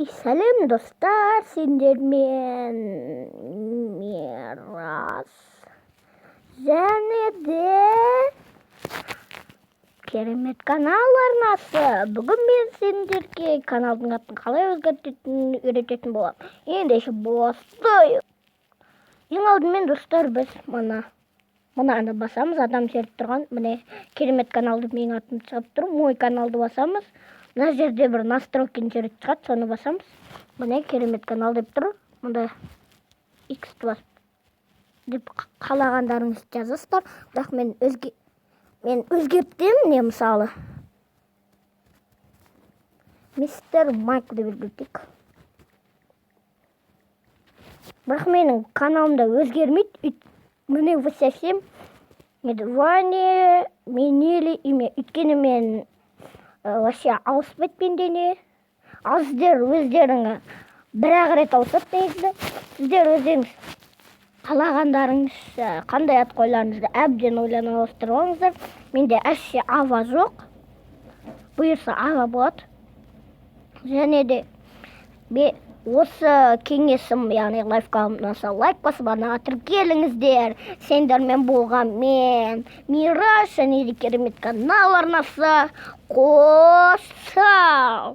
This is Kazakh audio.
Сәлем достар, сендермен Мирас және де керемет канал арнасы. Бүгін мен сендерге каналдың атын қалай өзгертетінін үйрететін боламын. Ендеше бастайық. Ең алдымен достар, біз мынаны басамыз, адам серіп тұрған, міне керемет каналды менің атым шығып тұр. Мой каналды басамыз. Мына жерде бір настройкин жүріп шығады, соны басамыз. Міне керемет канал деп тұр. Мұнда X-ті басып деп қалағандарыңыз жазасыздар. Бірақ мен өзгертем, не мысалы мистер Майк деп өзгертейік. Бірақ менің каналымда өзгермейді. Міне вы совсем Ваня менели имя. Өйткені мен вообще ауыспайды пендене. Ал сіздер өздеріңі бір-ақ рет ауысады негізі. Сіздер өздеріңіз қалағандарыңыз қандай ат қойларыңызды әбден ойлана ауыстырып алыңыздар. Менде әсше ава жоқ. Бұйырса ава болады. Және де осы кеңесім, яғни лайфқа ұнаса лайк басып, арнаға тіркеліңіздер. Сендермен болған мен Мирас және де керемет канал арнасы. Қоса!